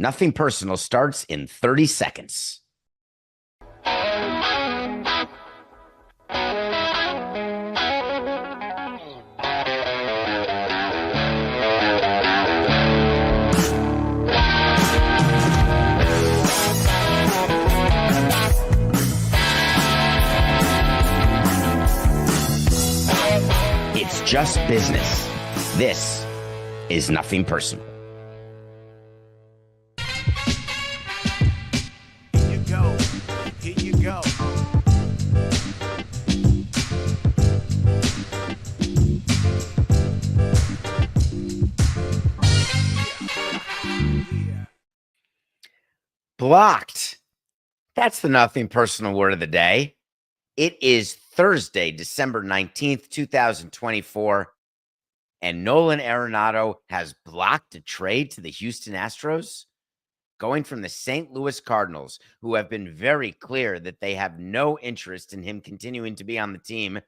Nothing Personal starts in 30 seconds. It's just business. This is Nothing Personal. Here you go. Blocked. That's the Nothing Personal word of the day. It is Thursday, December 19th, 2024, and Nolan Arenado has blocked a trade to the Houston Astros, going from the St. Louis Cardinals, who have been very clear that they have no interest in him continuing to be on the team,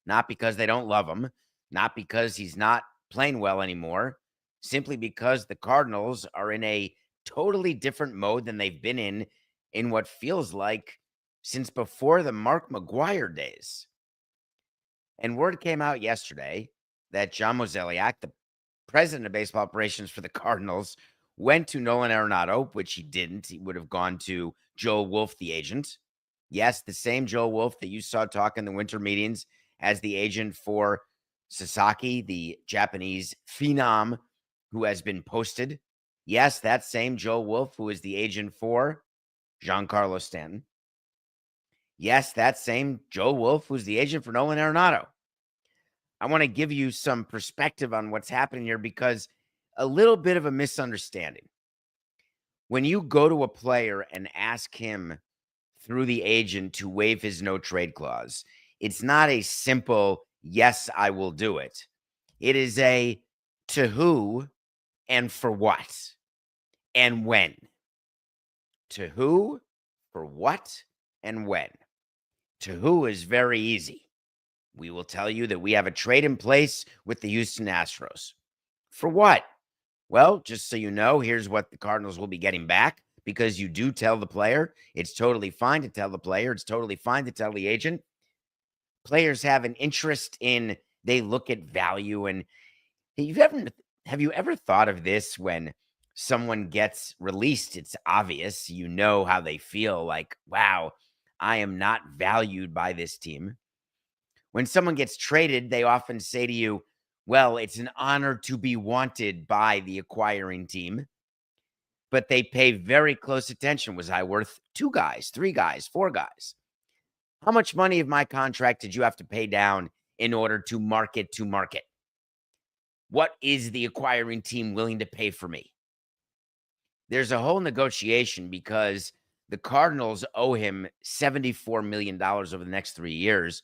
not because they don't love him, not because he's not playing well anymore, simply because the Cardinals are in a totally different mode than they've been in what feels like since before the Mark McGwire days. And word came out yesterday that John Mozeliak, the president of baseball operations for the Cardinals, went to Nolan Arenado, which he didn't. He would have gone to Joe Wolf, the agent. Yes, the same Joe Wolf that you saw talk in the winter meetings as the agent for Sasaki, the Japanese phenom who has been posted. Yes, that same Joe Wolf who is the agent for Giancarlo Stanton. Yes, that same Joe Wolf who's the agent for Nolan Arenado. I want to give you some perspective on what's happening here because a little bit of a misunderstanding. When you go to a player and ask him through the agent to waive his no trade clause, it's not a simple, yes, I will do it. It is a to who and for what and when. To who, for what, and when. To who is very easy. We will tell you that we have a trade in place with the Houston Astros. For what? Well, just so you know, here's what the Cardinals will be getting back, because you do tell the player. It's totally fine to tell the player. It's totally fine to tell the agent. Players have an interest in, they look at value. And have you ever thought of this when someone gets released? It's obvious. You know how they feel, like, wow, I am not valued by this team. When someone gets traded, they often say to you, well, it's an honor to be wanted by the acquiring team. But they pay very close attention. Was I worth 2 guys, 3 guys, 4 guys? How much money of my contract did you have to pay down in order to market to market? What is the acquiring team willing to pay for me? There's a whole negotiation because the Cardinals owe him $74 million over the next 3 years.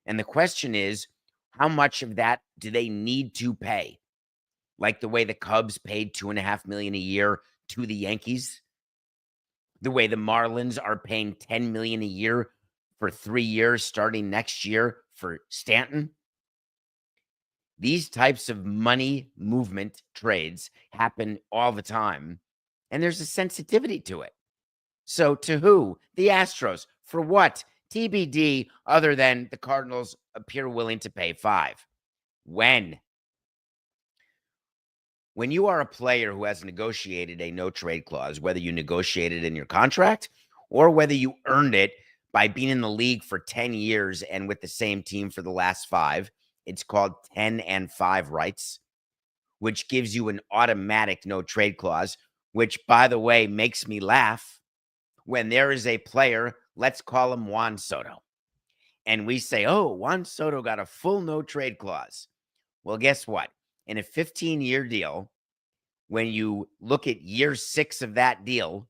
And the question is, how much of that do they need to pay? Like the way the Cubs paid $2.5 million a year to the Yankees, the way the Marlins are paying $10 million a year for 3 years starting next year for Stanton. These types of money movement trades happen all the time, and there's a sensitivity to it. So to who? The Astros. For what? TBD, other than the Cardinals appear willing to pay 5. When? When you are a player who has negotiated a no trade clause, whether you negotiated in your contract or whether you earned it by being in the league for 10 years and with the same team for the last 5, it's called 10 and 5 rights, which gives you an automatic no trade clause, which, by the way, makes me laugh when there is a player, let's call him Juan Soto, and we say, oh, Juan Soto got a full no trade clause. Well, guess what? In a 15-year deal, when you look at year 6 of that deal,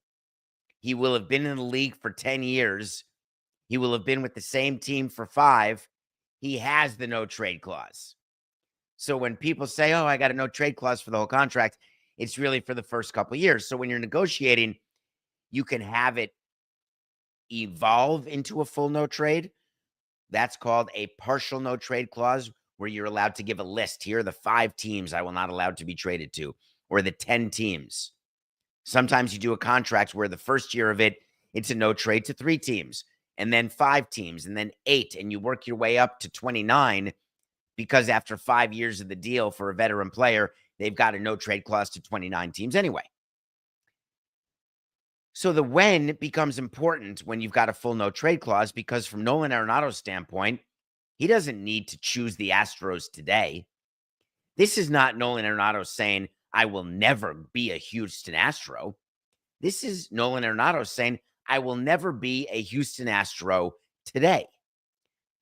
he will have been in the league for 10 years. He will have been with the same team for 5. He has the no trade clause. So when people say, oh, I got a no trade clause for the whole contract, it's really for the first couple of years. So when you're negotiating, you can have it evolve into a full no trade. That's called a partial no trade clause, where you're allowed to give a list. Here are the 5 teams I will not allow to be traded to, or the 10 teams. Sometimes you do a contract where the first year of it, it's a no trade to 3 teams, and then 5 teams, and then 8, and you work your way up to 29 because after 5 years of the deal for a veteran player, they've got a no trade clause to 29 teams anyway. So the when becomes important when you've got a full no trade clause, because from Nolan Arenado's standpoint, he doesn't need to choose the Astros today. This is not Nolan Arenado saying, I will never be a Houston Astro. This is Nolan Arenado saying, I will never be a Houston Astro today.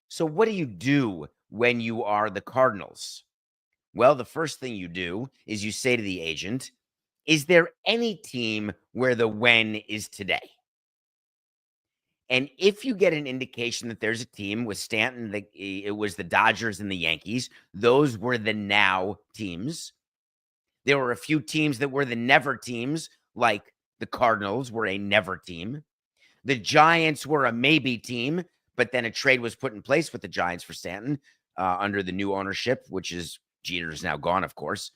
So what do you do when you are the Cardinals? Well, the first thing you do is you say to the agent, is there any team where the when is today? And if you get an indication that there's a team with Stanton, it was the Dodgers and the Yankees, those were the now teams. There were a few teams that were the never teams, like the Cardinals were a never team. The Giants were a maybe team, but then a trade was put in place with the Giants for Stanton under the new ownership, which is Jeter's now gone, of course.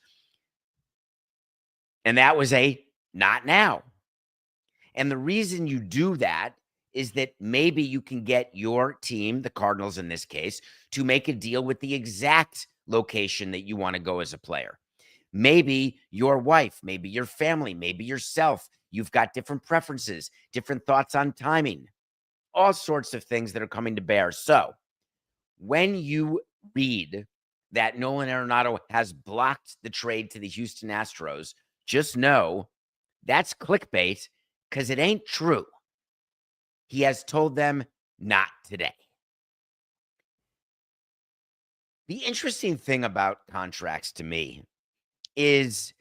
And that was a not now. And the reason you do that is that maybe you can get your team, the Cardinals in this case, to make a deal with the exact location that you want to go as a player. Maybe your wife, maybe your family, maybe yourself, you've got different preferences, different thoughts on timing, all sorts of things that are coming to bear. So when you read that Nolan Arenado has blocked the trade to the Houston Astros, just know that's clickbait, because it ain't true. He has told them not today. The interesting thing about contracts to me is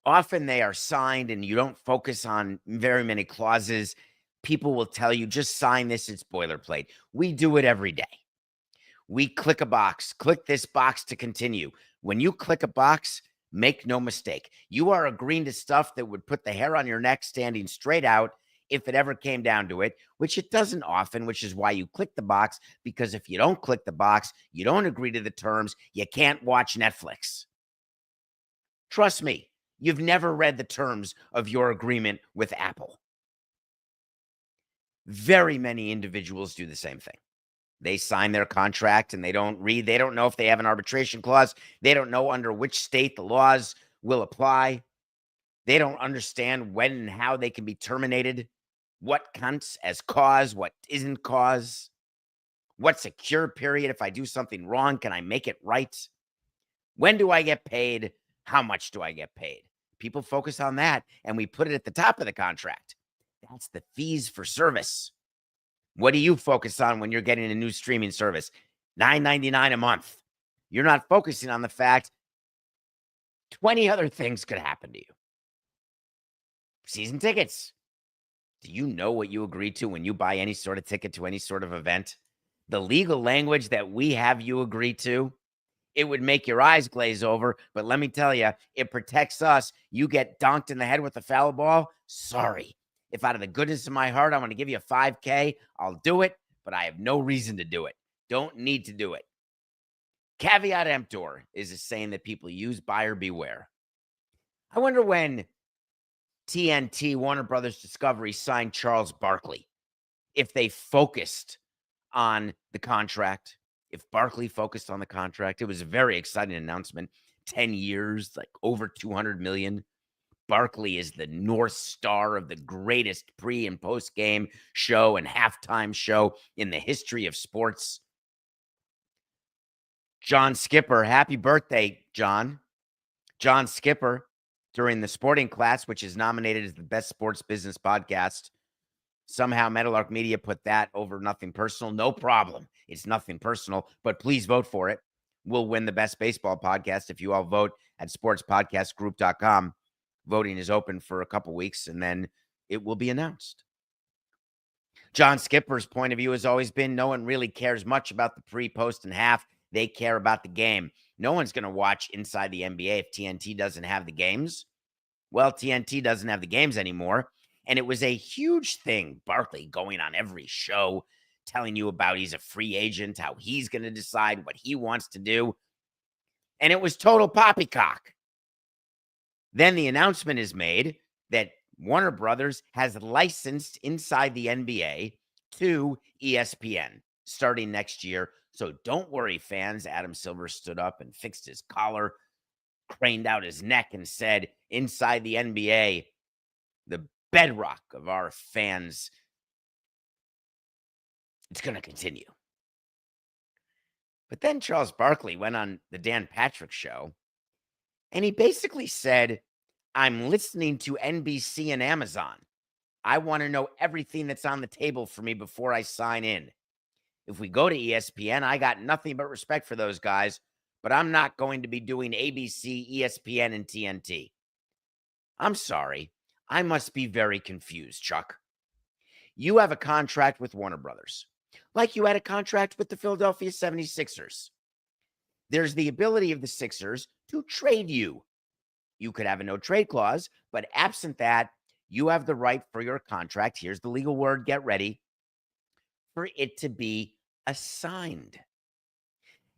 often they are signed and you don't focus on very many clauses. People will tell you, just sign this, it's boilerplate. We do it every day. We click a box, click this box to continue. When you click a box, make no mistake, you are agreeing to stuff that would put the hair on your neck standing straight out if it ever came down to it, which it doesn't often, which is why you click the box, because if you don't click the box, you don't agree to the terms, you can't watch Netflix. Trust me, you've never read the terms of your agreement with Apple. Very many individuals do the same thing. They sign their contract and they don't read. They don't know if they have an arbitration clause. They don't know under which state the laws will apply. They don't understand when and how they can be terminated, what counts as cause, what isn't cause, what's a cure period. If I do something wrong, can I make it right? When do I get paid? How much do I get paid? People focus on that, and we put it at the top of the contract. That's the fees for service. What do you focus on when you're getting a new streaming service? $9.99 a month. You're not focusing on the fact 20 other things could happen to you. Season tickets. Do you know what you agree to when you buy any sort of ticket to any sort of event? The legal language that we have you agree to, it would make your eyes glaze over, but let me tell you, it protects us. You get donked in the head with a foul ball, sorry. If out of the goodness of my heart, I want to give you a $5K, I'll do it, but I have no reason to do it. Don't need to do it. Caveat emptor is a saying that people use, buyer beware. I wonder when TNT, Warner Brothers Discovery, signed Charles Barkley, if they focused on the contract, if Barkley focused on the contract. It was a very exciting announcement. 10 years, like over $200 million. Barkley is the North Star of the greatest pre- and post-game show and halftime show in the history of sports. John Skipper, happy birthday, John. John Skipper, during the Sporting Class, which is nominated as the best sports business podcast. Somehow Meadowlark Media put that over Nothing Personal. No problem. It's Nothing Personal, but please vote for it. We'll win the best baseball podcast if you all vote at sportspodcastgroup.com. Voting is open for a couple weeks, and then it will be announced. John Skipper's point of view has always been no one really cares much about the pre, post, and half. They care about the game. No one's going to watch Inside the NBA if TNT doesn't have the games. Well, TNT doesn't have the games anymore. And it was a huge thing, Barkley going on every show, telling you about he's a free agent, how he's going to decide what he wants to do. And it was total poppycock. Then the announcement is made that Warner Brothers has licensed Inside the NBA to ESPN starting next year. So don't worry, fans. Adam Silver stood up and fixed his collar, craned out his neck, and said, Inside the NBA, the bedrock of our fans, it's going to continue. But then Charles Barkley went on the Dan Patrick show, and he basically said, I'm listening to NBC and Amazon. I want to know everything that's on the table for me before I sign in. If we go to ESPN, I got nothing but respect for those guys, but I'm not going to be doing ABC, ESPN, and TNT. I'm sorry. I must be very confused, Chuck. You have a contract with Warner Brothers, like you had a contract with the Philadelphia 76ers. There's the ability of the Sixers to trade you. You could have a no trade clause, but absent that, you have the right for your contract. Here's the legal word, get ready, for it to be assigned.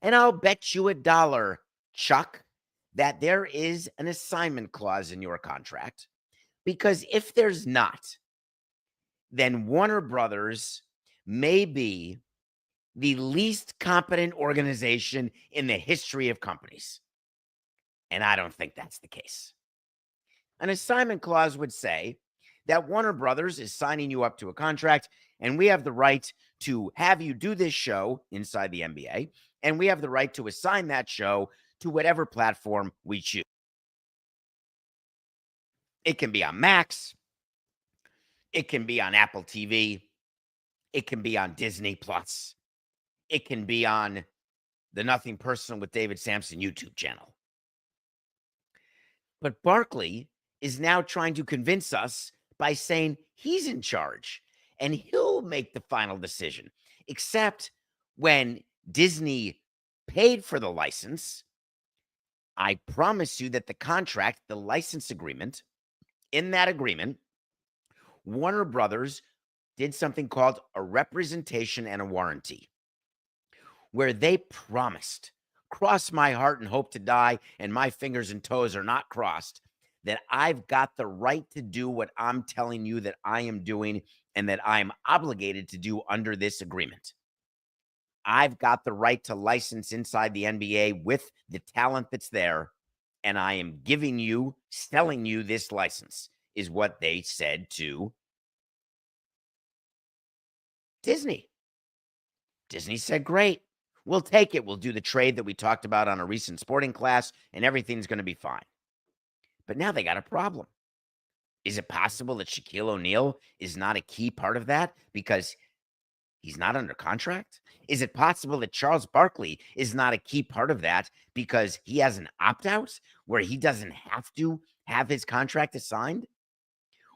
And I'll bet you $1, Chuck, that there is an assignment clause in your contract. Because if there's not, then Warner Brothers may be the least competent organization in the history of companies. And I don't think that's the case. An assignment clause would say that Warner Brothers is signing you up to a contract, and we have the right to have you do this show Inside the NBA, and we have the right to assign that show to whatever platform we choose. It can be on Max. It can be on Apple TV. It can be on Disney Plus. It can be on the Nothing Personal with David Samson YouTube channel. But Barkley is now trying to convince us by saying he's in charge and he'll make the final decision. Except when Disney paid for the license, I promise you that the contract, the license agreement, in that agreement, Warner Brothers did something called a representation and a warranty, where they promised, cross my heart and hope to die, and my fingers and toes are not crossed, that I've got the right to do what I'm telling you that I am doing and that I'm obligated to do under this agreement. I've got the right to license Inside the NBA with the talent that's there, and I am giving you, selling you this license, is what they said to Disney. Disney said, great, we'll take it. We'll do the trade that we talked about on a recent sporting class, and everything's going to be fine. But now they got a problem. Is it possible that Shaquille O'Neal is not a key part of that because he's not under contract? Is it possible that Charles Barkley is not a key part of that because he has an opt-out where he doesn't have to have his contract assigned?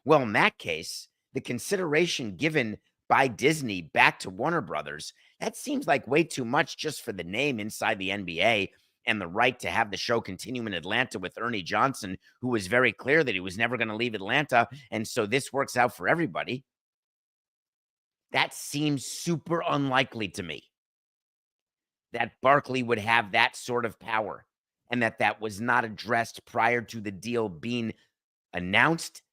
Well, in that case, the consideration given by Disney back to Warner Brothers, that seems like way too much just for the name Inside the NBA and the right to have the show continue in Atlanta with Ernie Johnson, who was very clear that he was never going to leave Atlanta. And so this works out for everybody. That seems super unlikely to me, that Barkley would have that sort of power and that was not addressed prior to the deal being announced.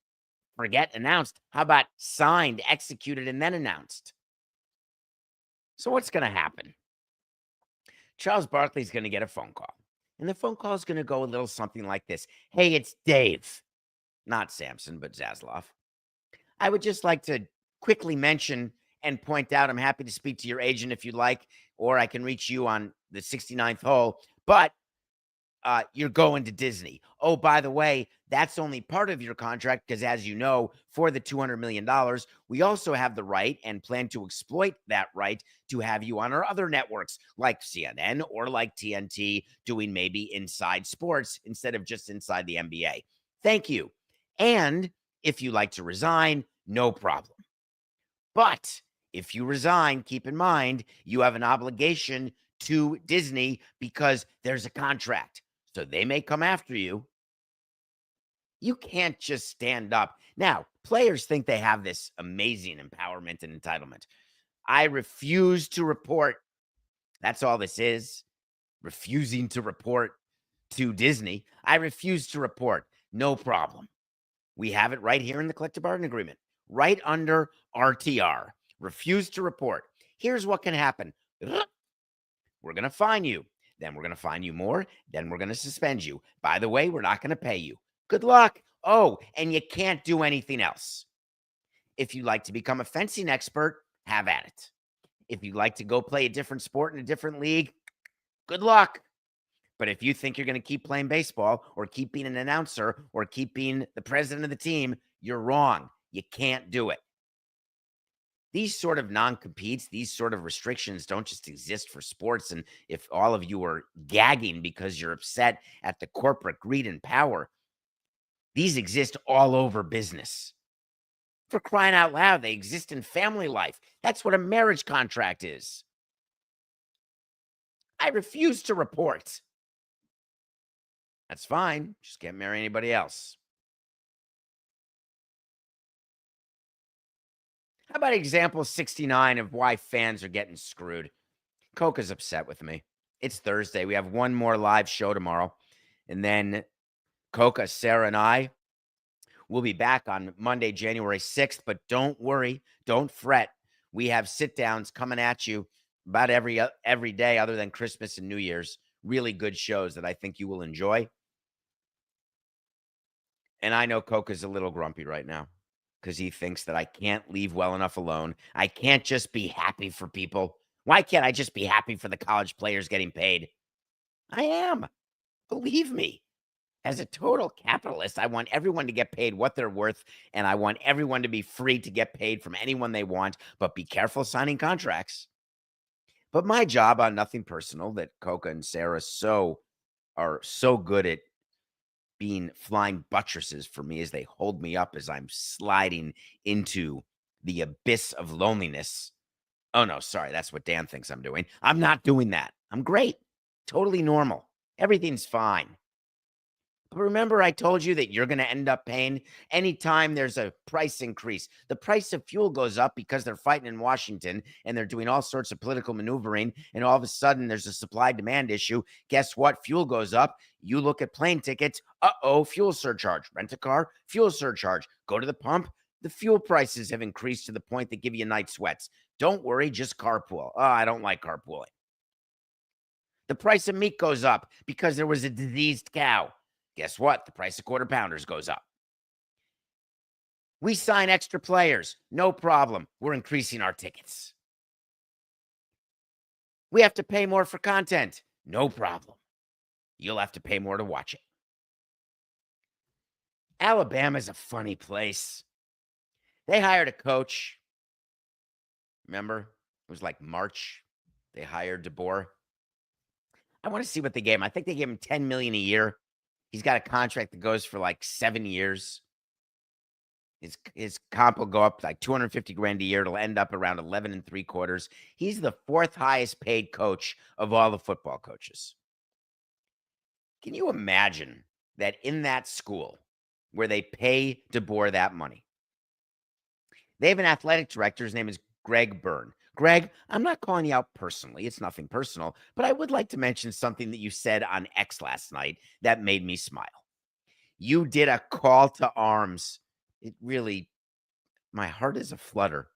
Forget announced. How about signed, executed, and then announced? So what's going to happen? Charles Barkley's going to get a phone call. And the phone call is going to go a little something like this. Hey, it's Dave. Not Samson, but Zasloff. I would just like to quickly mention and point out, I'm happy to speak to your agent if you'd like, or I can reach you on the 69th hole. But you're going to Disney. Oh, by the way, that's only part of your contract because, as you know, for the $200 million, we also have the right and plan to exploit that right to have you on our other networks like CNN or like TNT doing maybe Inside Sports instead of just Inside the NBA. Thank you. And if you like to resign, no problem. But if you resign, keep in mind, you have an obligation to Disney because there's a contract. So they may come after you. You can't just stand up. Now, players think they have this amazing empowerment and entitlement. I refuse to report. That's all this is. Refusing to report to Disney. I refuse to report. No problem. We have it right here in the collective bargaining agreement, right under RTR. Refuse to report. Here's what can happen. We're going to fine you. Then we're going to fine you more. Then we're going to suspend you. By the way, we're not going to pay you. Good luck. Oh, and you can't do anything else. If you'd like to become a fencing expert, have at it. If you'd like to go play a different sport in a different league, good luck. But if you think you're going to keep playing baseball or keep being an announcer or keep being the president of the team, you're wrong. You can't do it. These sort of non-competes, these sort of restrictions don't just exist for sports. And if all of you are gagging because you're upset at the corporate greed and power, these exist all over business. For crying out loud, they exist in family life. That's what a marriage contract is. I refuse to report. That's fine. Just can't marry anybody else. How about example 69 of why fans are getting screwed? Coca's upset with me. It's Thursday. We have one more live show tomorrow. And then Coca, Sarah, and I will be back on Monday, January 6th. But don't worry. Don't fret. We have sit-downs coming at you about every day other than Christmas and New Year's. Really good shows that I think you will enjoy. And I know Coca's a little grumpy right now because he thinks that I can't leave well enough alone. I can't just be happy for people. Why can't I just be happy for the college players getting paid? I am. Believe me. As a total capitalist, I want everyone to get paid what they're worth, and I want everyone to be free to get paid from anyone they want, but be careful signing contracts. But my job on Nothing Personal, that Coca and Sarah are so good at being flying buttresses for me as they hold me up as I'm sliding into the abyss of loneliness. Oh, no, sorry. That's what Dan thinks I'm doing. I'm not doing that. I'm great. Totally normal. Everything's fine. But remember, I told you that you're going to end up paying anytime there's a price increase. The price of fuel goes up because they're fighting in Washington and they're doing all sorts of political maneuvering. And all of a sudden, there's a supply demand issue. Guess what? Fuel goes up. You look at plane tickets. Fuel surcharge. Rent a car. Fuel surcharge. Go to the pump. The fuel prices have increased to the point that give you night sweats. Don't worry, just carpool. Oh, I don't like carpooling. The price of meat goes up because there was a diseased cow. Guess what? The price of quarter pounders goes up. We sign extra players. No problem. We're increasing our tickets. We have to pay more for content. No problem. You'll have to pay more to watch it. Alabama's a funny place. They hired a coach. Remember? It was like March. They hired DeBoer. I want to see what they gave him. I think they gave him $10 million a year. He's got a contract that goes for like 7 years. His comp will go up like $250,000 a year. It'll end up around 11 3/4. He's the fourth highest paid coach of all the football coaches. Can you imagine that in that school where they pay DeBoer that money, they have an athletic director. His name is Greg Byrne. Greg, I'm not calling you out personally. It's nothing personal, but I would like to mention something that you said on X last night that made me smile. You did a call to arms. It really, my heart is aflutter.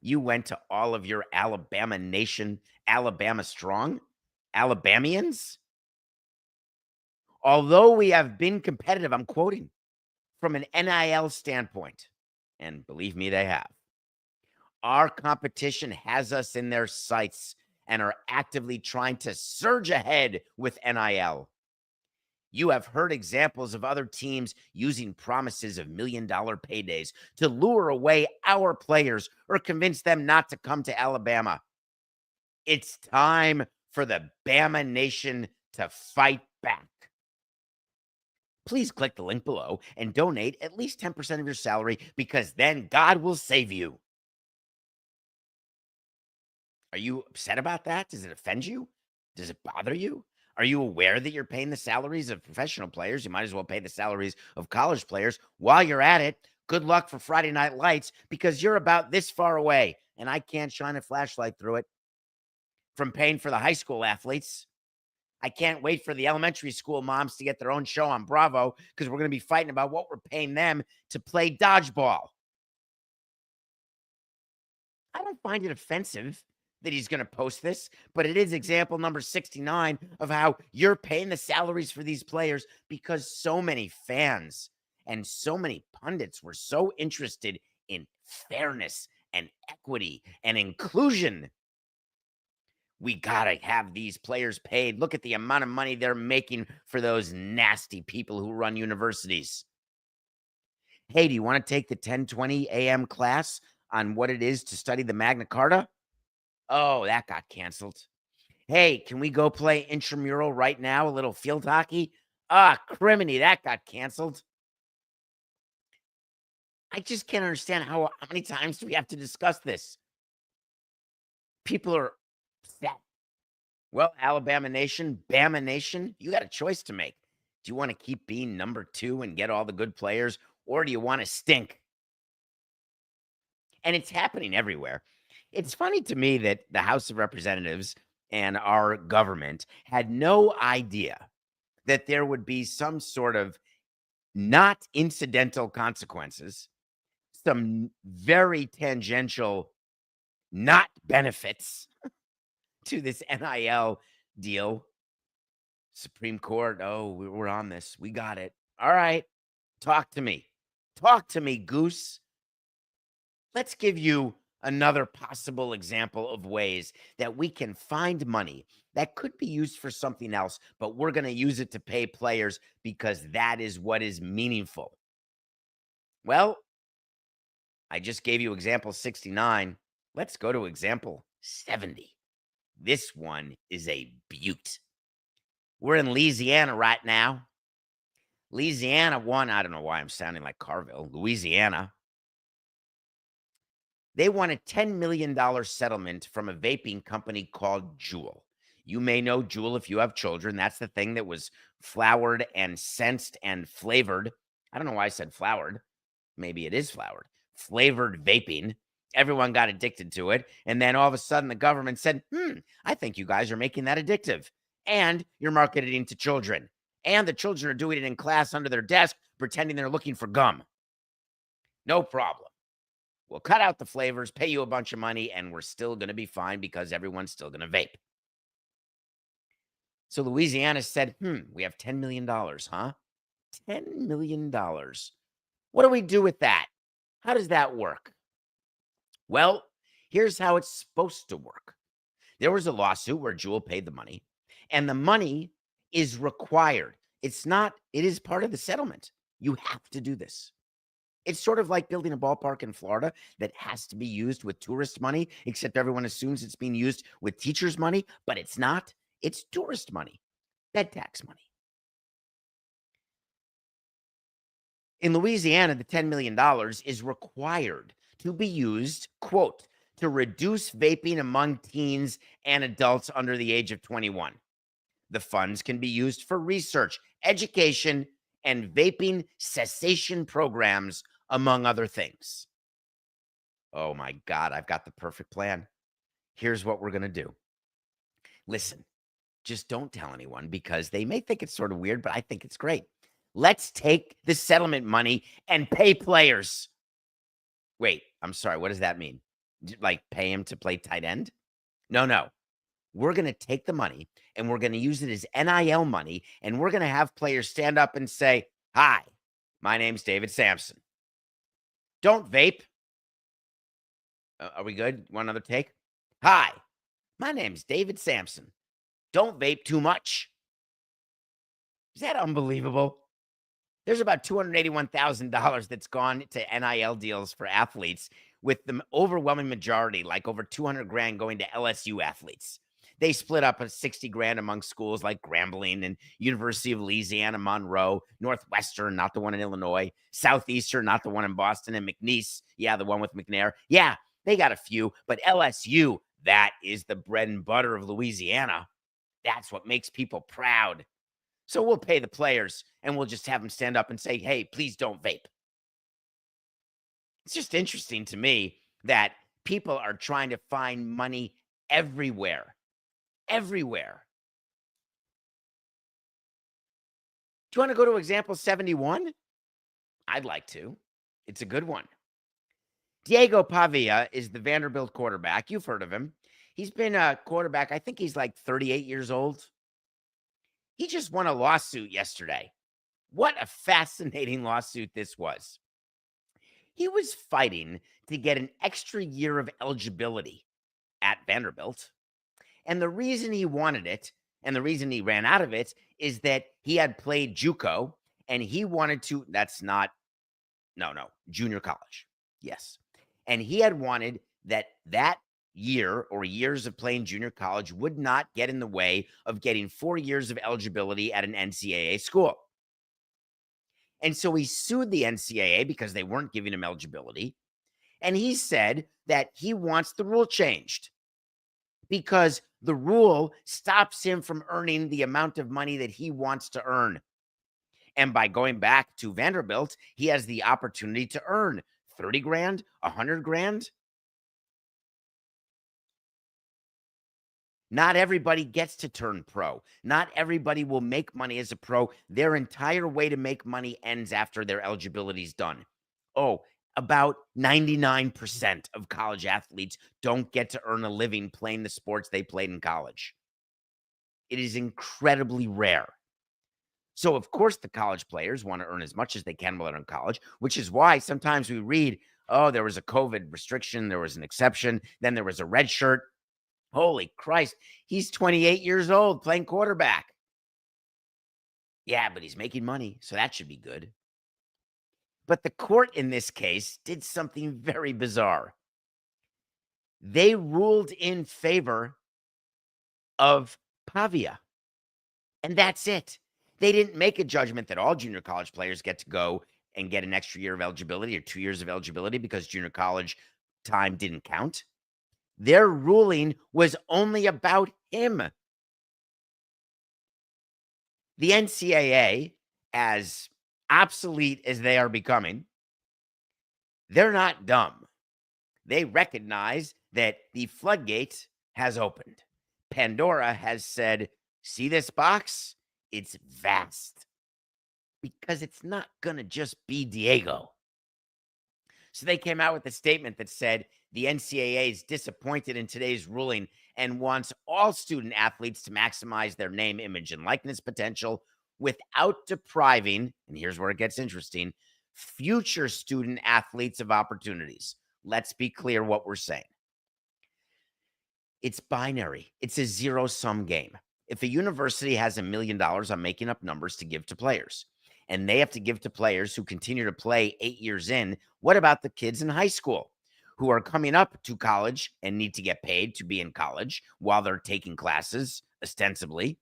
You went to all of your Alabama nation, Alabama strong, Alabamians. Although we have been competitive, I'm quoting, from an NIL standpoint, and believe me, they have. Our competition has us in their sights and are actively trying to surge ahead with NIL. You have heard examples of other teams using promises of $1 million paydays to lure away our players or convince them not to come to Alabama. It's time for the Bama Nation to fight back. Please click the link below and donate at least 10% of your salary, because then God will save you. Are you upset about that? Does it offend you? Does it bother you? Are you aware that you're paying the salaries of professional players? You might as well pay the salaries of college players. While you're at it, good luck for Friday Night Lights, because you're about this far away, and I can't shine a flashlight through it, from paying for the high school athletes. I can't wait for the elementary school moms to get their own show on Bravo because we're going to be fighting about what we're paying them to play dodgeball. I don't find it offensive that he's going to post this, but it is example number 69 of how you're paying the salaries for these players because so many fans and so many pundits were so interested in fairness and equity and inclusion. We got to have these players paid. Look at the amount of money they're making for those nasty people who run universities. Hey, do you want to take the 10:20 a.m. class on what it is to study the Magna Carta? Oh, that got canceled. Hey, can we go play intramural right now? A little field hockey? Ah, criminy, that got canceled. I just can't understand how many times do we have to discuss this? People are upset. Well, Alabama Nation, Bama Nation, you got a choice to make. Do you want to keep being number 2 and get all the good players, or do you want to stink? And it's happening everywhere. It's funny to me that the House of Representatives and our government had no idea that there would be some sort of not incidental consequences, some very tangential not benefits to this NIL deal. Supreme Court, oh, we're on this. We got it. All right. Talk to me. Talk to me, goose. Let's give you another possible example of ways that we can find money that could be used for something else, but we're going to use it to pay players because that is what is meaningful. Well, I just gave you example 69. Let's go to example 70. This one is a beaut. We're in Louisiana right now. Louisiana won. I don't know why I'm sounding like Carville. Louisiana. They won a $10 million settlement from a vaping company called Juul. You may know Juul if you have children. That's the thing that was floured and sensed and flavored. I don't know why I said floured. Maybe it is floured. Flavored vaping. Everyone got addicted to it. And then all of a sudden the government said, I think you guys are making that addictive. And you're marketing to children. And the children are doing it in class under their desk, pretending they're looking for gum. No problem. We'll cut out the flavors, pay you a bunch of money, and we're still going to be fine because everyone's still going to vape. So Louisiana said, we have $10 million, huh? $10 million. What do we do with that? How does that work? Well, here's how it's supposed to work. There was a lawsuit where Juul paid the money, and the money is required. It is part of the settlement. You have to do this. It's sort of like building a ballpark in Florida that has to be used with tourist money, except everyone assumes it's being used with teachers' money, but it's not. It's tourist money, bed tax money. In Louisiana, the $10 million is required to be used, quote, to reduce vaping among teens and adults under the age of 21. The funds can be used for research, education, and vaping cessation programs, among other things. Oh my God, I've got the perfect plan. Here's what we're going to do. Listen, just don't tell anyone because they may think it's sort of weird, but I think it's great. Let's take the settlement money and pay players. Wait, I'm sorry. What does that mean? Like pay him to play tight end? No. We're going to take the money and we're going to use it as NIL money. And we're going to have players stand up and say, hi, my name's David Samson. Don't vape. Are we good? One other take? Hi, my name's David Samson. Don't vape too much. Is that unbelievable? There's about $281,000 that's gone to NIL deals for athletes, with the overwhelming majority, like over 200 grand, going to LSU athletes. They split up a 60 grand among schools like Grambling and University of Louisiana Monroe, Northwestern, not the one in Illinois, Southeastern, not the one in Boston, and McNeese, yeah, the one with McNair. Yeah, they got a few, but LSU, that is the bread and butter of Louisiana. That's what makes people proud. So we'll pay the players and we'll just have them stand up and say, hey, please don't vape. It's just interesting to me that people are trying to find money everywhere. Everywhere. Do you want to go to example 71? I'd like to. It's a good one. Diego Pavia is the Vanderbilt quarterback. You've heard of him. He's been a quarterback. I think he's like 38 years old. He just won a lawsuit yesterday. What a fascinating lawsuit this was. He was fighting to get an extra year of eligibility at Vanderbilt. And the reason he wanted it and the reason he ran out of it is that he had played JUCO and he wanted to, junior college. Yes. And he had wanted that year or years of playing junior college would not get in the way of getting 4 years of eligibility at an NCAA school. And so he sued the NCAA because they weren't giving him eligibility. And he said that he wants the rule changed because the rule stops him from earning the amount of money that he wants to earn. And by going back to Vanderbilt, he has the opportunity to earn 30 grand, 100 grand. Not everybody gets to turn pro. Not everybody will make money as a pro. Their entire way to make money ends after their eligibility is done. Oh, about 99% of college athletes don't get to earn a living playing the sports they played in college. It is incredibly rare. So, of course, the college players want to earn as much as they can while they're in college, which is why sometimes we read, oh, there was a COVID restriction, there was an exception, then there was a red shirt. Holy Christ, he's 28 years old playing quarterback. Yeah, but he's making money, so that should be good. But the court in this case did something very bizarre. They ruled in favor of Pavia, and that's it. They didn't make a judgment that all junior college players get to go and get an extra year of eligibility or 2 years of eligibility because junior college time didn't count. Their ruling was only about him. The NCAA, as obsolete as they are becoming, they're not dumb. They recognize that the floodgate has opened. Pandora has said, see this box? It's vast. Because it's not going to just be Diego. So they came out with a statement that said the NCAA is disappointed in today's ruling and wants all student athletes to maximize their name, image, and likeness potential without depriving, and here's where it gets interesting, future student athletes of opportunities. Let's be clear what we're saying. It's binary. It's a zero-sum game. If a university has $1 million, I'm making up numbers to give to players, and they have to give to players who continue to play 8 years in, what about the kids in high school who are coming up to college and need to get paid to be in college while they're taking classes, ostensibly?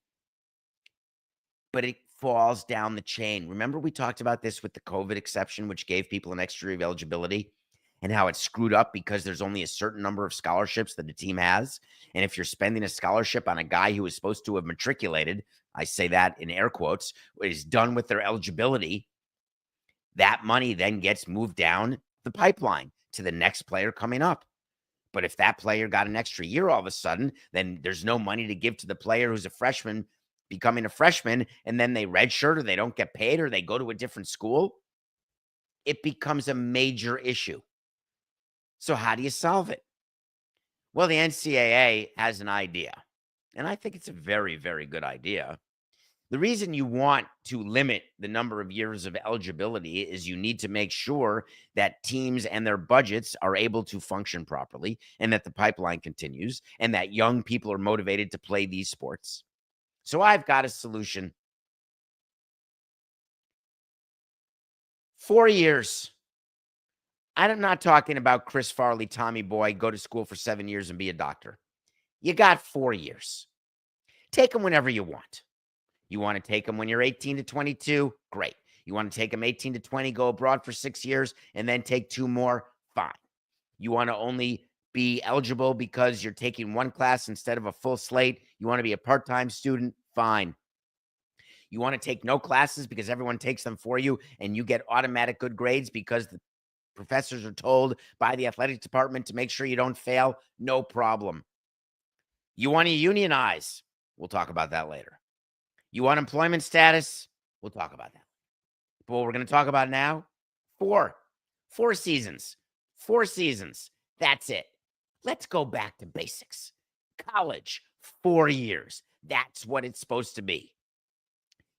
But it falls down the chain. Remember we talked about this with the COVID exception, which gave people an extra year of eligibility, and how it's screwed up because there's only a certain number of scholarships that a team has. And if you're spending a scholarship on a guy who is supposed to have matriculated, I say that in air quotes, is done with their eligibility, that money then gets moved down the pipeline to the next player coming up. But if that player got an extra year all of a sudden, then there's no money to give to the player who's a freshman becoming a freshman, and then they redshirt or they don't get paid or they go to a different school. It becomes a major issue. So how do you solve it? Well, the NCAA has an idea, and I think it's a very, very good idea. The reason you want to limit the number of years of eligibility is you need to make sure that teams and their budgets are able to function properly and that the pipeline continues and that young people are motivated to play these sports. So I've got a solution. 4 years. I'm not talking about Chris Farley, Tommy Boy, go to school for 7 years and be a doctor. You got 4 years. Take them whenever you want. You want to take them when you're 18 to 22? Great. You want to take them 18 to 20, go abroad for 6 years, and then take 2 more? Fine. You want to only be eligible because you're taking one class instead of a full slate? You want to be a part-time student? Fine. You want to take no classes because everyone takes them for you and you get automatic good grades because the professors are told by the athletic department to make sure you don't fail? No problem. You want to unionize? We'll talk about that later. You want employment status? We'll talk about that. But what we're going to talk about now, four seasons. 4 seasons. That's it. Let's go back to basics. College, 4 years. That's what it's supposed to be.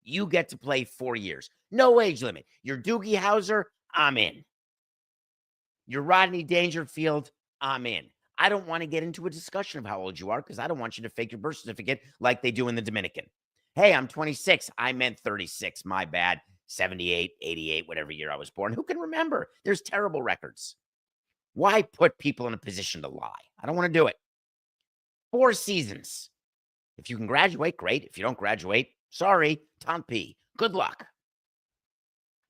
You get to play 4 years. No age limit. You're Doogie Howser, I'm in. You're Rodney Dangerfield, I'm in. I don't want to get into a discussion of how old you are because I don't want you to fake your birth certificate like they do in the Dominican. Hey, I'm 26. I meant 36. My bad. 78, 88, whatever year I was born. Who can remember? There's terrible records. Why put people in a position to lie? I don't want to do it. 4 seasons. If you can graduate, great. If you don't graduate, sorry, tant pis. Good luck.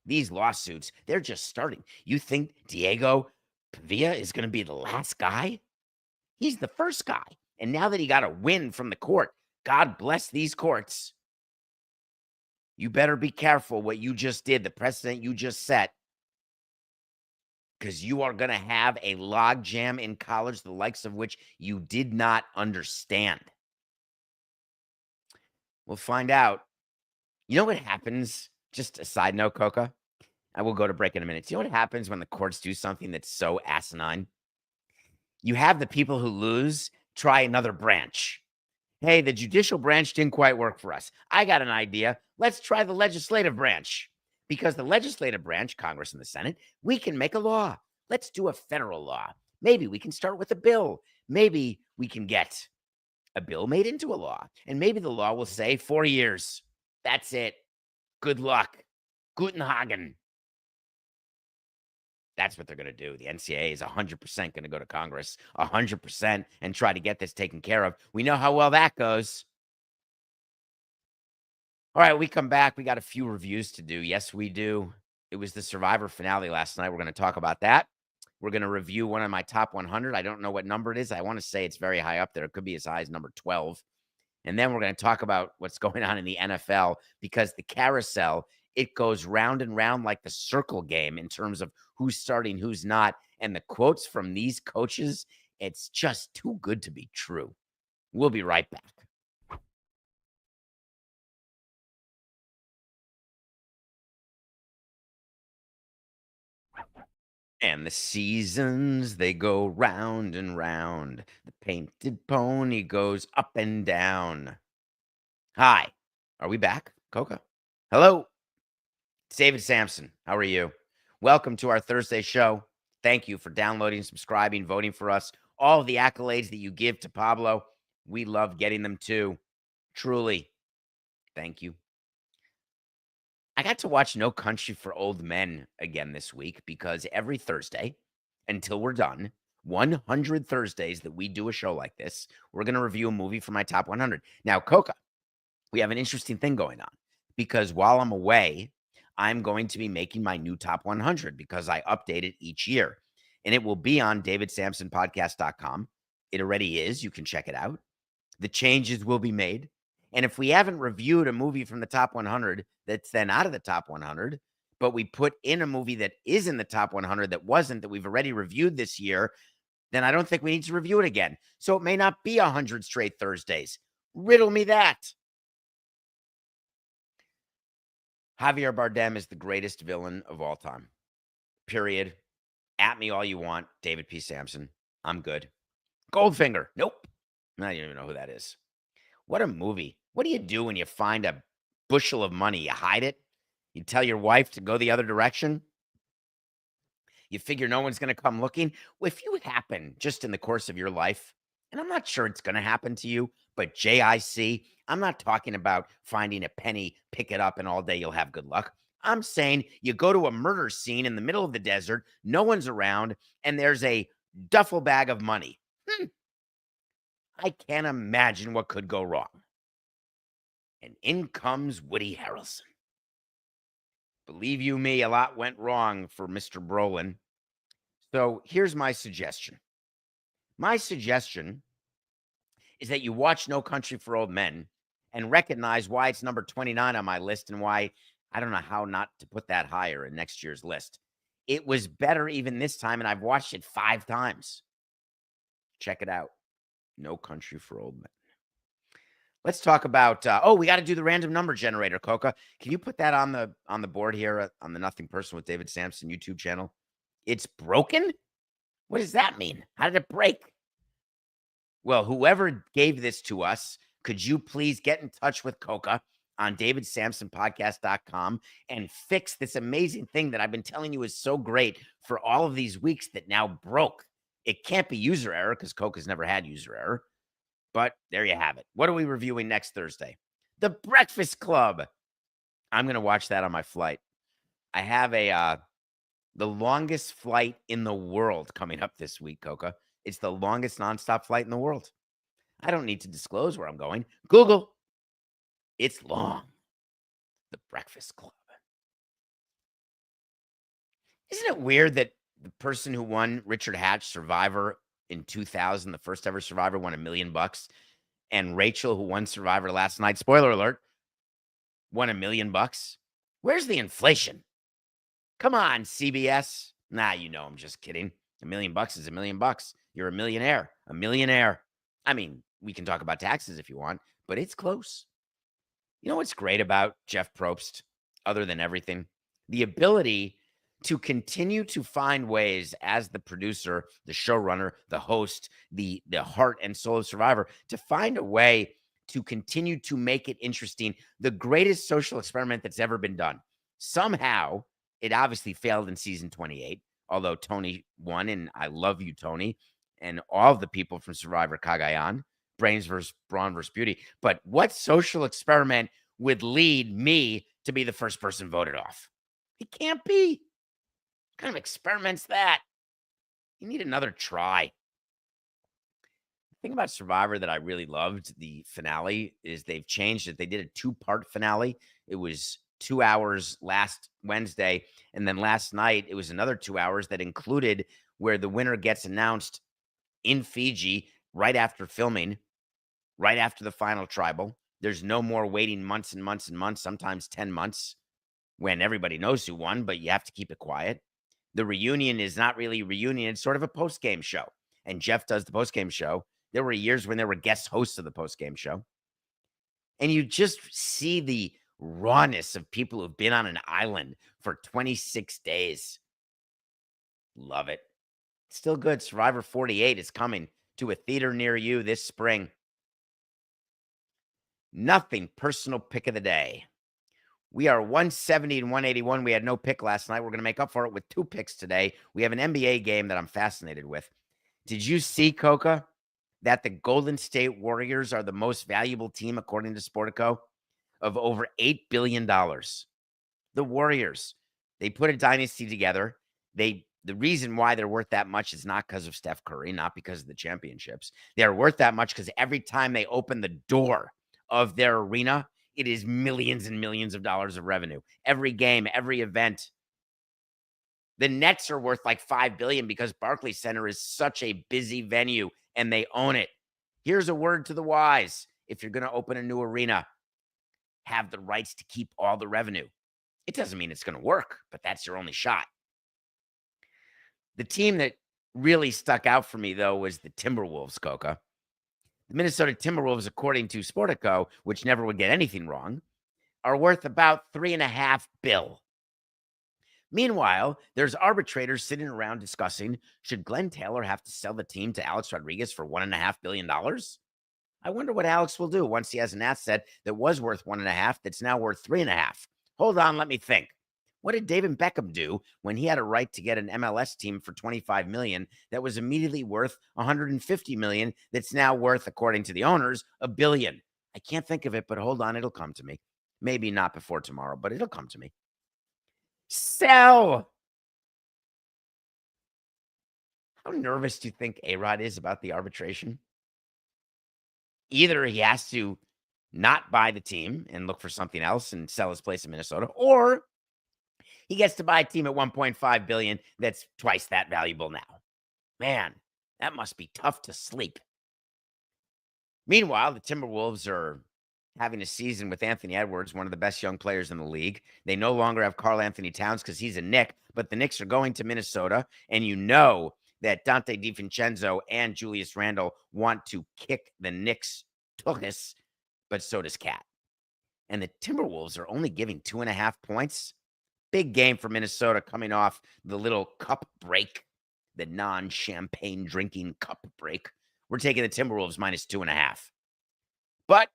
These lawsuits, they're just starting. You think Diego Pavia is going to be the last guy? He's the first guy. And now that he got a win from the court, God bless these courts. You better be careful what you just did, the precedent you just set, because you are going to have a logjam in college, the likes of which you did not understand. We'll find out. You know what happens? Just a side note, Coca. I will go to break in a minute. Do you know what happens when the courts do something that's so asinine? You have the people who lose try another branch. Hey, the judicial branch didn't quite work for us. I got an idea. Let's try the legislative branch. Because the legislative branch, Congress and the Senate, we can make a law. Let's do a federal law. Maybe we can start with a bill. Maybe we can get a bill made into a law. And maybe the law will say 4 years. That's it. Good luck. Guten Hagen. That's what they're going to do. The NCAA is 100% going to go to Congress, 100%, and try to get this taken care of. We know how well that goes. All right, we come back. We got a few reviews to do. Yes, we do. It was the Survivor finale last night. We're going to talk about that. We're going to review one of my top 100. I don't know what number it is. I want to say it's very high up there. It could be as high as number 12. And then we're going to talk about what's going on in the NFL because the carousel, it goes round and round like the circle game in terms of who's starting, who's not. And the quotes from these coaches, it's just too good to be true. We'll be right back. And the seasons, they go round and round. The painted pony goes up and down. Hi, are we back, Coca? Hello, it's David Samson. How are you? Welcome to our Thursday show. Thank you for downloading, subscribing, voting for us. All the accolades that you give to Pablo, we love getting them too. Truly, thank you. I got to watch No Country for Old Men again this week because every Thursday, until we're done, 100 Thursdays that we do a show like this, we're going to review a movie from my top 100. Now, Coca, we have an interesting thing going on because while I'm away, I'm going to be making my new top 100 because I update it each year. And it will be on davidsamsonpodcast.com. It already is. You can check it out. The changes will be made. And if we haven't reviewed a movie from the top 100 that's then out of the top 100, but we put in a movie that is in the top 100 that wasn't, that we've already reviewed this year, then I don't think we need to review it again. So it may not be 100 straight Thursdays. Riddle me that. Javier Bardem is the greatest villain of all time. Period. At me all you want, David P. Samson. I'm good. Goldfinger. Nope. I don't even know who that is. What a movie. What do you do when you find a bushel of money? You hide it? You tell your wife to go the other direction? You figure no one's going to come looking? Well, if you happen just in the course of your life, and I'm not sure it's going to happen to you, but JIC, I'm not talking about finding a penny, pick it up, and all day you'll have good luck. I'm saying you go to a murder scene in the middle of the desert, no one's around, and there's a duffel bag of money. I can't imagine what could go wrong. And in comes Woody Harrelson. Believe you me, a lot went wrong for Mr. Brolin. So here's my suggestion. My suggestion is that you watch No Country for Old Men and recognize why it's number 29 on my list and why I don't know how not to put that higher in next year's list. It was better even this time, and I've watched it 5 times. Check it out. No Country for Old Men. Let's talk about we got to do the random number generator, Coca. Can you put that on the board here on the Nothing Personal with David Samson YouTube channel? It's broken? What does that mean? How did it break? Well, whoever gave this to us, could you please get in touch with Coca on davidsamsonpodcast.com and fix this amazing thing that I've been telling you is so great for all of these weeks that now broke? It can't be user error because Coca's never had user error. But there you have it. What are we reviewing next Thursday? The Breakfast Club. I'm going to watch that on my flight. I have the longest flight in the world coming up this week, Coca. It's the longest nonstop flight in the world. I don't need to disclose where I'm going. Google. It's long. The Breakfast Club. Isn't it weird that the person who won Richard Hatch Survivor in 2000, the first ever Survivor, won $1 million, and Rachel, who won Survivor last night, spoiler alert, won $1 million? Where's the inflation? Come on, CBS. Nah, I'm just kidding. $1 million is $1 million. You're a millionaire. A millionaire. I mean, we can talk about taxes if you want, but it's close. You know what's great about Jeff Probst, other than everything? The ability to continue to find ways as the producer, the showrunner, the host, the heart and soul of Survivor, to find a way to continue to make it interesting. The greatest social experiment that's ever been done. Somehow, it obviously failed in season 28, although Tony won, and I love you, Tony, and all of the people from Survivor Cagayan, brains versus brawn versus beauty. But what social experiment would lead me to be the first person voted off? It can't be. What kind of experiment's that? You need another try. The thing about Survivor that I really loved, the finale, is they've changed it. They did a 2-part finale. It was 2 hours last Wednesday, and then last night it was another 2 hours that included where the winner gets announced in Fiji right after filming, right after the final tribal. There's no more waiting months and months and months, sometimes 10 months, when everybody knows who won, but you have to keep it quiet. The reunion is not really a reunion. It's sort of a post-game show. And Jeff does the post-game show. There were years when there were guest hosts of the post-game show. And you just see the rawness of people who've been on an island for 26 days. Love it. Still good. Survivor 48 is coming to a theater near you this spring. Nothing personal pick of the day. We are 170 and 181. We had no pick last night. We're going to make up for it with 2 picks today. We have an NBA game that I'm fascinated with. Did you see, Coca, that the Golden State Warriors are the most valuable team, according to Sportico, of over $8 billion? The Warriors, they put a dynasty together. The reason why they're worth that much is not because of Steph Curry, not because of the championships. They're worth that much because every time they open the door of their arena, it is millions and millions of dollars of revenue. Every game, every event. The Nets are worth like $5 billion because Barkley Center is such a busy venue and they own it. Here's a word to the wise. If you're going to open a new arena, have the rights to keep all the revenue. It doesn't mean it's going to work, but that's your only shot. The team that really stuck out for me, though, was the Timberwolves, Coca. The Minnesota Timberwolves, according to Sportico, which never would get anything wrong, are worth about $3.5 billion. Meanwhile, there's arbitrators sitting around discussing, should Glenn Taylor have to sell the team to Alex Rodriguez for $1.5 billion? I wonder what Alex will do once he has an asset that was worth 1.5 that's now worth 3.5. Hold on, let me think. What did David Beckham do when he had a right to get an MLS team for $25 million that was immediately worth $150 million that's now worth, according to the owners, $1 billion? I can't think of it, but hold on, it'll come to me. Maybe not before tomorrow, but it'll come to me. Sell! How nervous do you think A-Rod is about the arbitration? Either he has to not buy the team and look for something else and sell his place in Minnesota, or he gets to buy a team at $1.5 billion that's twice that valuable now. Man, that must be tough to sleep. Meanwhile, the Timberwolves are having a season with Anthony Edwards, one of the best young players in the league. They no longer have Karl Anthony Towns because he's a Knick, but the Knicks are going to Minnesota, and you know that Dante DiVincenzo and Julius Randle want to kick the Knicks' tuchus but so does Cat. And the Timberwolves are only giving 2.5 points. Big game for Minnesota coming off the little cup break, the non-champagne drinking cup break. We're taking the Timberwolves minus 2.5. But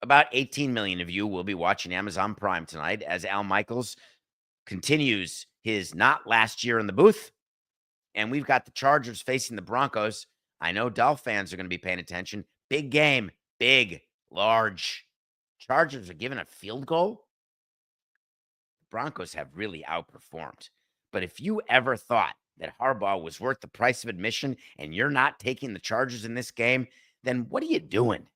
about 18 million of you will be watching Amazon Prime tonight as Al Michaels continues his not last year in the booth. And we've got the Chargers facing the Broncos. I know Dolph fans are going to be paying attention. Big game, big, large. Chargers are given a field goal. The Broncos have really outperformed. But if you ever thought that Harbaugh was worth the price of admission and you're not taking the Chargers in this game, then what are you doing?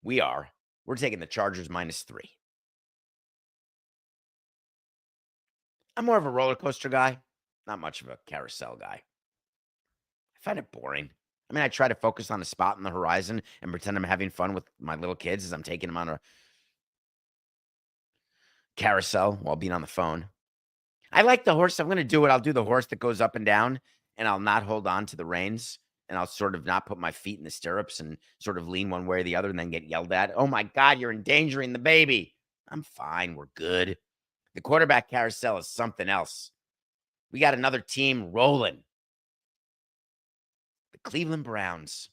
We are. We're taking the Chargers minus 3. I'm more of a roller coaster guy, not much of a carousel guy. I find it boring. I mean, I try to focus on a spot on the horizon and pretend I'm having fun with my little kids as I'm taking them on a carousel while being on the phone. I like the horse. I'm going to do it. I'll do the horse that goes up and down, and I'll not hold on to the reins, and I'll sort of not put my feet in the stirrups and sort of lean one way or the other and then get yelled at. Oh, my God, you're endangering the baby. I'm fine. We're good. The quarterback carousel is something else. We got another team rolling. The Cleveland Browns.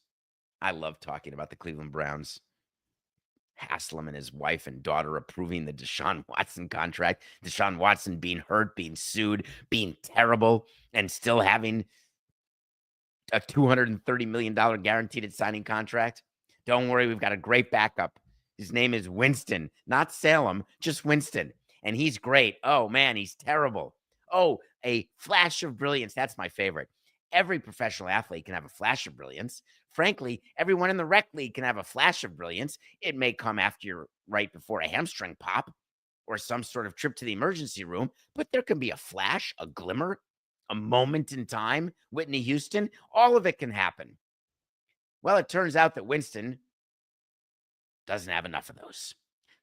I love talking about the Cleveland Browns. Haslam and his wife and daughter approving the Deshaun Watson contract. Deshaun Watson being hurt, being sued, being terrible, and still having a $230 million guaranteed signing contract. Don't worry, we've got a great backup. His name is Winston, not Salem, just Winston. And he's great. Oh, man, he's terrible. Oh, a flash of brilliance. That's my favorite. Every professional athlete can have a flash of brilliance. Frankly, everyone in the rec league can have a flash of brilliance. It may come after you're right before a hamstring pop or some sort of trip to the emergency room, but there can be a flash, a glimmer, a moment in time. Whitney Houston, all of it can happen. Well, it turns out that Winston doesn't have enough of those.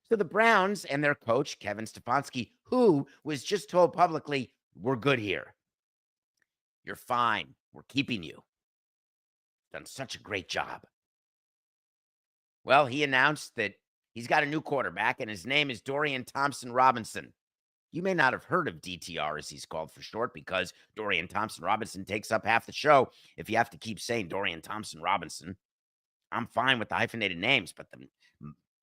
So the Browns and their coach, Kevin Stefanski, who was just told publicly, we're good here. You're fine. We're keeping you. Done such a great job. Well, he announced that he's got a new quarterback, and his name is Dorian Thompson-Robinson. You may not have heard of DTR, as he's called for short, because Dorian Thompson-Robinson takes up half the show if you have to keep saying Dorian Thompson-Robinson. I'm fine with the hyphenated names, but the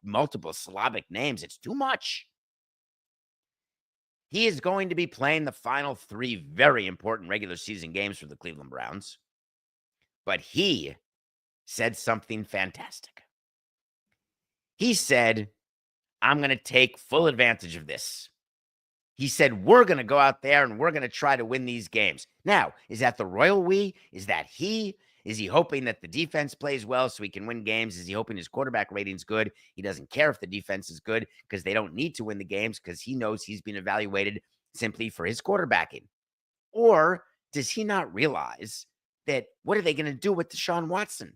multiple syllabic names, it's too much. He is going to be playing the final 3 very important regular season games for the Cleveland Browns. But he said something fantastic. He said, I'm going to take full advantage of this. He said, we're going to go out there and we're going to try to win these games. Now, is that the royal we? Is that he? Is he hoping that the defense plays well so he can win games? Is he hoping his quarterback rating's good? He doesn't care if the defense is good because they don't need to win the games because he knows he's been evaluated simply for his quarterbacking. Or does he not realize that what are they going to do with Deshaun Watson?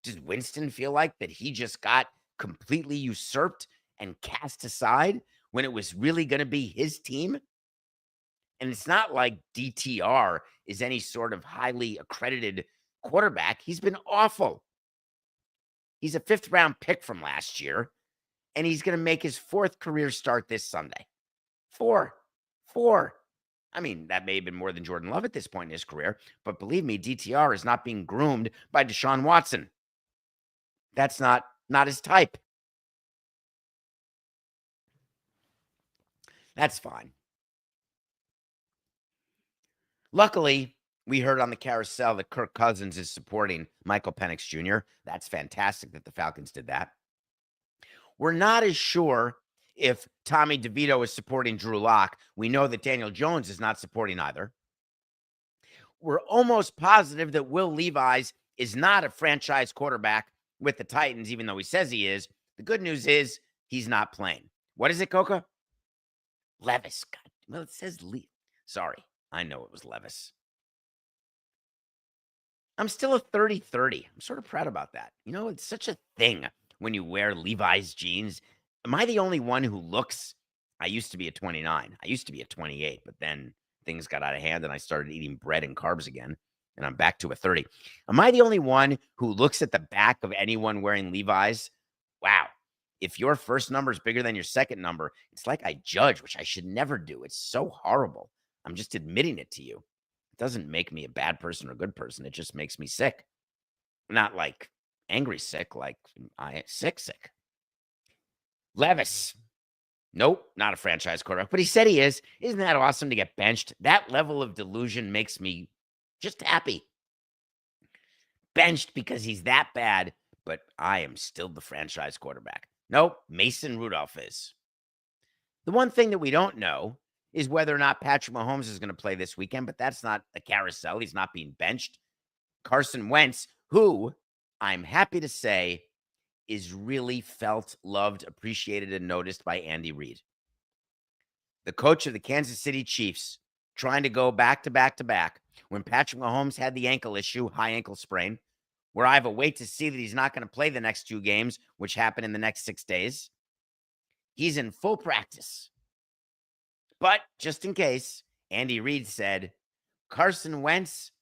Does Winston feel like that he just got completely usurped and cast aside when it was really going to be his team? And it's not like DTR is any sort of highly accredited quarterback. He's been awful. He's a 5th round pick from last year, and he's going to make his 4th career start this Sunday. 4. I mean, that may have been more than Jordan Love at this point in his career, but believe me, DTR is not being groomed by Deshaun Watson. That's not his type. That's fine. Luckily, we heard on the carousel that Kirk Cousins is supporting Michael Penix Jr. That's fantastic that the Falcons did that. We're not as sure if Tommy DeVito is supporting Drew Lock. We know that Daniel Jones is not supporting either. We're almost positive that Will Levis is not a franchise quarterback with the Titans, even though he says he is. The good news is he's not playing. What is it, Coca? Levis. God, well, it says Lee. Sorry, I know it was Levis. I'm still a 30-30. I'm sort of proud about that. You know, it's such a thing when you wear Levi's jeans. Am I the only one who looks? I used to be a 29. I used to be a 28, but then things got out of hand and I started eating bread and carbs again. And I'm back to a 30. Am I the only one who looks at the back of anyone wearing Levi's? Wow. If your first number is bigger than your second number, it's like I judge, which I should never do. It's so horrible. I'm just admitting it to you. It doesn't make me a bad person or a good person. It just makes me sick. Not like angry sick, like I sick. Levis. Nope, not a franchise quarterback, but he said he is. Isn't that awesome to get benched? That level of delusion makes me just happy. Benched because he's that bad, but I am still the franchise quarterback. Nope, Mason Rudolph is. The one thing that we don't know is whether or not Patrick Mahomes is going to play this weekend, but that's not a carousel. He's not being benched. Carson Wentz, who I'm happy to say is really felt, loved, appreciated, and noticed by Andy Reid. The coach of the Kansas City Chiefs trying to go back to back to back when Patrick Mahomes had the ankle issue, high ankle sprain, where I have a wait to see that he's not going to play the next 2 games, which happen in the next 6 days. He's in full practice. But just in case, Andy Reid said, Carson Wentz,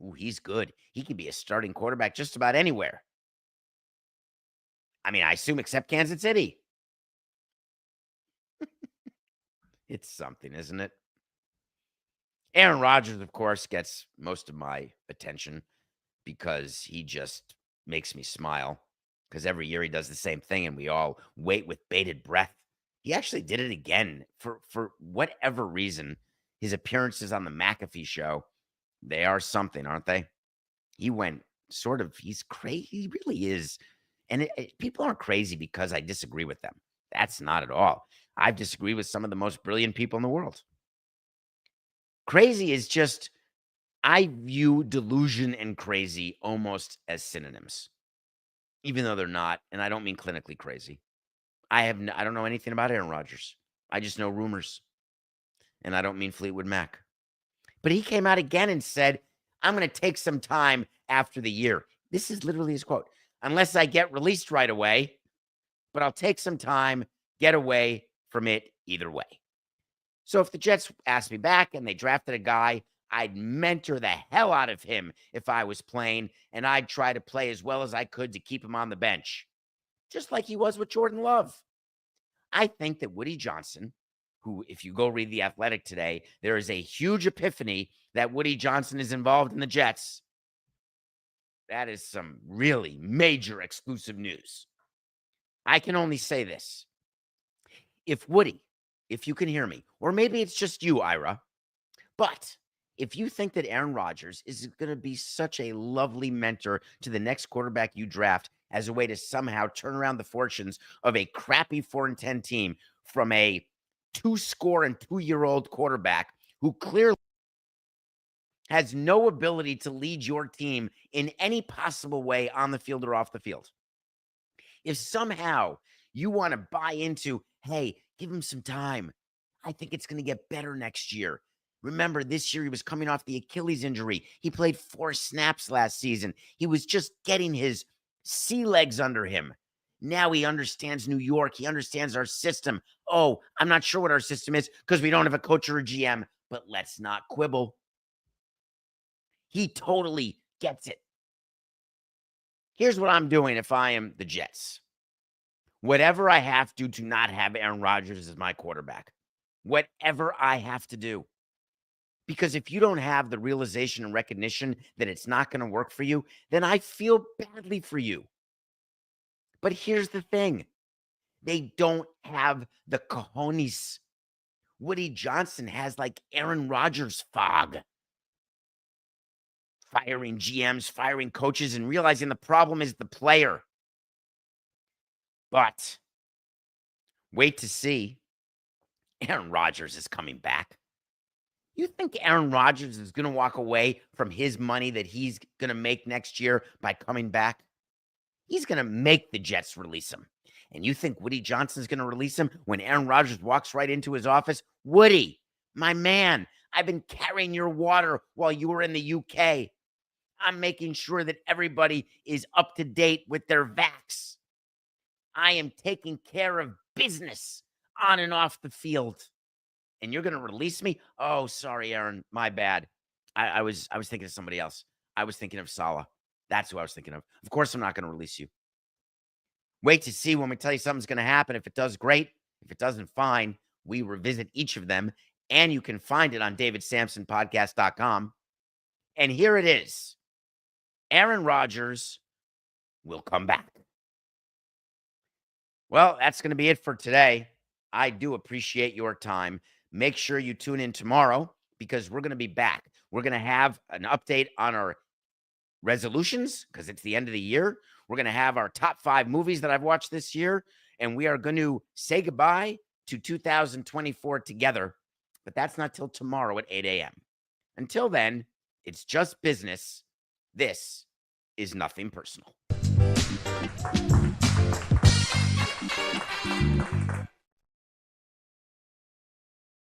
ooh, he's good. He could be a starting quarterback just about anywhere. I mean, I assume except Kansas City. It's something, isn't it? Aaron Rodgers, of course, gets most of my attention because he just makes me smile. Because every year he does the same thing and we all wait with bated breath. He actually did it again for whatever reason. His appearances on the McAfee show, they are something, aren't they? He went he's crazy. He really is. And people aren't crazy because I disagree with them. That's not at all. I've disagreed with some of the most brilliant people in the world. Crazy is just, I view delusion and crazy almost as synonyms, even though they're not. And I don't mean clinically crazy. I don't know anything about Aaron Rodgers. I just know rumors. And I don't mean Fleetwood Mac. But he came out again and said, I'm going to take some time after the year. This is literally his quote. Unless I get released right away, but I'll take some time, get away from it either way. So if the Jets asked me back and they drafted a guy, I'd mentor the hell out of him if I was playing, and I'd try to play as well as I could to keep him on the bench, just like he was with Jordan Love. I think that Woody Johnson, who, if you go read The Athletic today, there is a huge epiphany that Woody Johnson is involved in the Jets. That is some really major exclusive news. I can only say this. If Woody, if you can hear me, or maybe it's just you, Ira, but if you think that Aaron Rodgers is going to be such a lovely mentor to the next quarterback you draft as a way to somehow turn around the fortunes of a crappy 4-10 team from a 2-score and 2-year-old quarterback who clearly has no ability to lead your team in any possible way on the field or off the field. If somehow you want to buy into, hey, give him some time, I think it's going to get better next year. Remember, this year he was coming off the Achilles injury. He played 4 snaps last season. He was just getting his sea legs under him. Now he understands New York. He understands our system. Oh, I'm not sure what our system is because we don't have a coach or a GM, but let's not quibble. He totally gets it. Here's what I'm doing if I am the Jets. Whatever I have to not have Aaron Rodgers as my quarterback. Whatever I have to do. Because if you don't have the realization and recognition that it's not going to work for you, then I feel badly for you. But here's the thing. They don't have the cojones. Woody Johnson has like Aaron Rodgers fog. Firing GMs, firing coaches, and realizing the problem is the player. But wait to see. Aaron Rodgers is coming back. You think Aaron Rodgers is going to walk away from his money that he's going to make next year by coming back? He's going to make the Jets release him. And you think Woody Johnson's going to release him when Aaron Rodgers walks right into his office? Woody, my man, I've been carrying your water while you were in the UK. I'm making sure that everybody is up to date with their vax. I am taking care of business on and off the field. And you're going to release me? Oh, sorry, Aaron. My bad. I was thinking of somebody else. I was thinking of Salah. That's who I was thinking of. Of course, I'm not going to release you. Wait to see when we tell you something's going to happen. If it does, great. If it doesn't, fine. We revisit each of them, and you can find it on davidsamsonpodcast.com. And here it is. Aaron Rodgers will come back. Well, that's going to be it for today. I do appreciate your time. Make sure you tune in tomorrow because we're going to be back. We're going to have an update on our resolutions because it's the end of the year. We're going to have our top 5 movies that I've watched this year, and we are going to say goodbye to 2024 together. But that's not till tomorrow at 8 a.m. Until then, it's just business. This is nothing personal.